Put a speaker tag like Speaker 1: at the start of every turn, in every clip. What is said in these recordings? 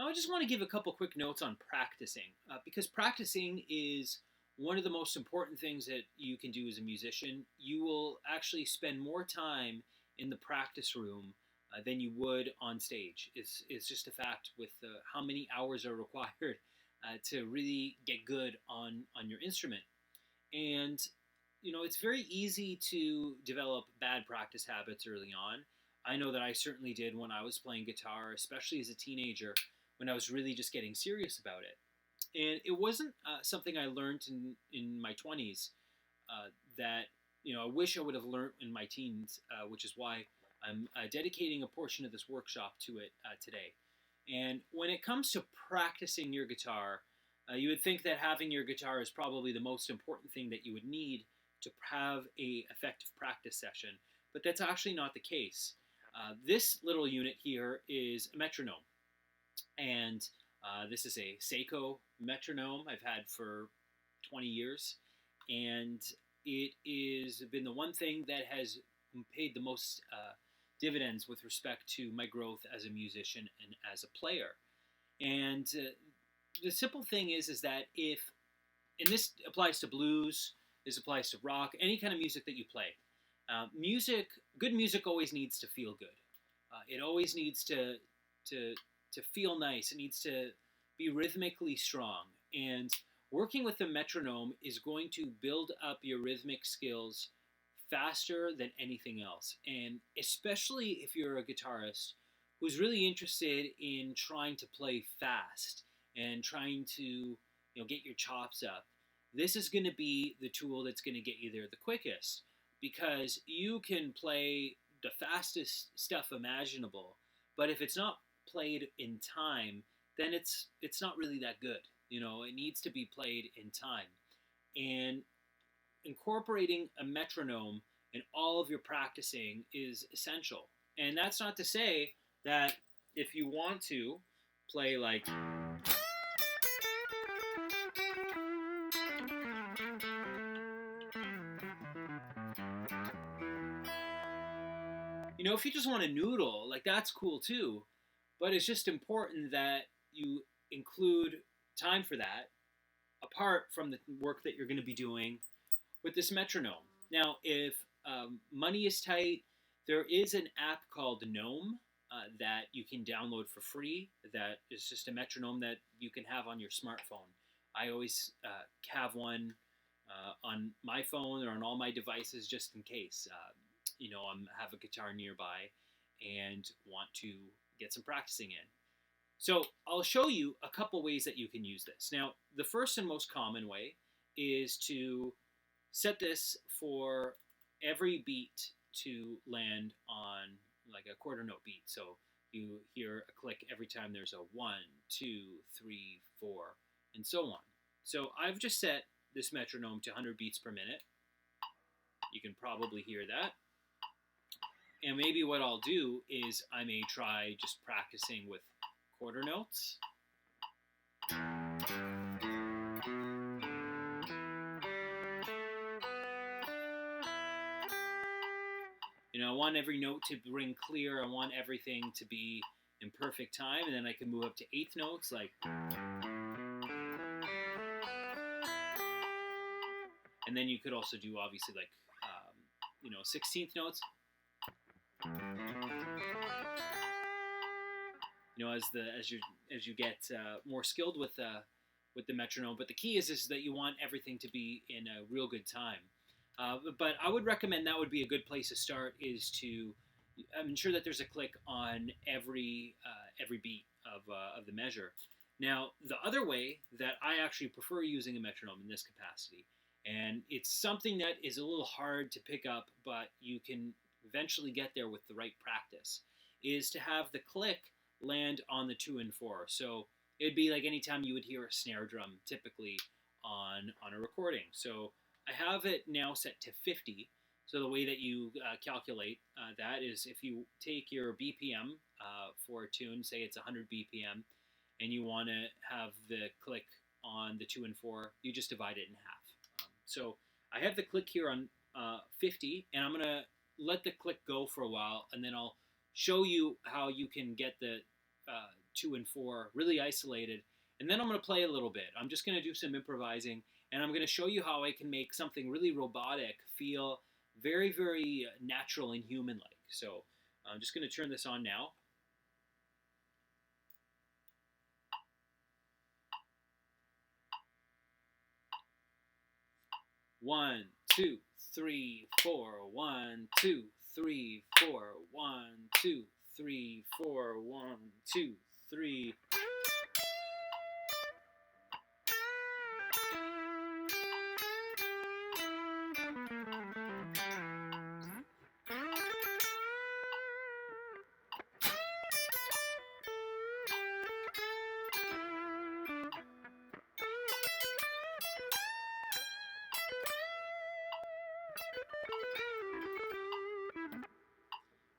Speaker 1: I just want to give a couple quick notes on practicing, because practicing is one of the most important things that you can do as a musician. You will actually spend more time in the practice room than you would on stage. It's just a fact with how many hours are required to really get good on your instrument. And it's very easy to develop bad practice habits early on. I know that I certainly did when I was playing guitar, especially as a teenager, when I was really just getting serious about it. And it wasn't something I learned in my 20s that I wish I would have learned in my teens, which is why I'm dedicating a portion of this workshop to it today. And when it comes to practicing your guitar, you would think that having your guitar is probably the most important thing that you would need to have a effective practice session, but that's actually not the case. This little unit here is a metronome, and this is a Seiko Metronome I've had for 20 years, and it is been the one thing that has paid the most dividends with respect to my growth as a musician and as a player. And the simple thing is that and this applies to blues, this applies to rock, any kind of music that you play. Good music always needs to feel good. It always needs to feel nice. It needs to be rhythmically strong. And working with the metronome is going to build up your rhythmic skills faster than anything else. And especially if you're a guitarist who's really interested in trying to play fast and trying to get your chops up, this is going to be the tool that's going to get you there the quickest, because you can play the fastest stuff imaginable, but if it's not played in time, then it's not really that good. It needs to be played in time. And incorporating a metronome in all of your practicing is essential. And that's not to say that if you want to play like if you just want to noodle, like, that's cool too. But it's just important that you include time for that apart from the work that you're going to be doing with this metronome. Now, if money is tight, there is an app called Gnome that you can download for free. That is just a metronome that you can have on your smartphone. I always have one on my phone or on all my devices just in case. I have a guitar nearby and want to get some practicing in. So I'll show you a couple ways that you can use this. Now, the first and most common way is to set this for every beat to land on like a quarter note beat. So you hear a click every time there's a 1, 2, 3, 4, and so on. So I've just set this metronome to 100 beats per minute. You can probably hear that. And maybe what I'll do is I may try just practicing with quarter notes. I want every note to ring clear. I want everything to be in perfect time. And then I can move up to eighth notes, like. And then you could also do, obviously, like, 16th notes. As you get more skilled with the metronome, but the key is that you want everything to be in a real good time. But I would recommend that would be a good place to start, is to ensure that there's a click on every beat of the measure. Now, the other way that I actually prefer using a metronome in this capacity, and it's something that is a little hard to pick up, but you can eventually get there with the right practice, is to have the click land on the 2 and 4. So it'd be like anytime you would hear a snare drum typically on a recording. So I have it now set to 50. So the way that you calculate that is if you take your BPM for a tune, say it's 100 BPM, and you want to have the click on the 2 and 4, you just divide it in half. So I have the click here on 50, and I'm going to let the click go for a while, and then I'll show you how you can get the 2 and 4, really isolated. And then I'm going to play a little bit. I'm just going to do some improvising, and I'm going to show you how I can make something really robotic feel very, very natural and human-like. So I'm just going to turn this on now. One, two, three, four. 1, 2, 3, 4. 1, 2, 3, 4. 1, 2, 3.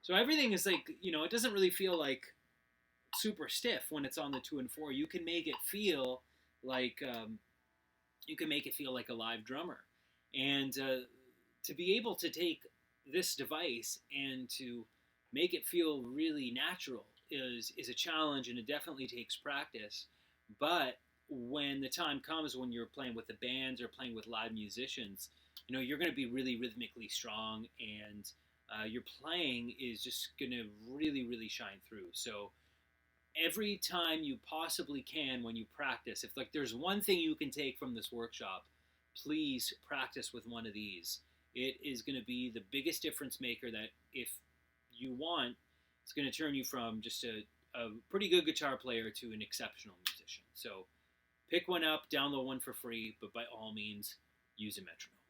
Speaker 1: So everything is like, it doesn't really feel like super stiff when it's on the 2 and 4. You can make it feel like a live drummer, and to be able to take this device and to make it feel really natural is a challenge, and it definitely takes practice. But when the time comes when you're playing with the bands or playing with live musicians, you're going to be really rhythmically strong, and your playing is just going to really, really shine through. So every time you possibly can when you practice, if there's one thing you can take from this workshop, please practice with one of these. It is going to be the biggest difference maker that, if you want, it's going to turn you from just a pretty good guitar player to an exceptional musician. So pick one up, download one for free, but by all means, use a metronome.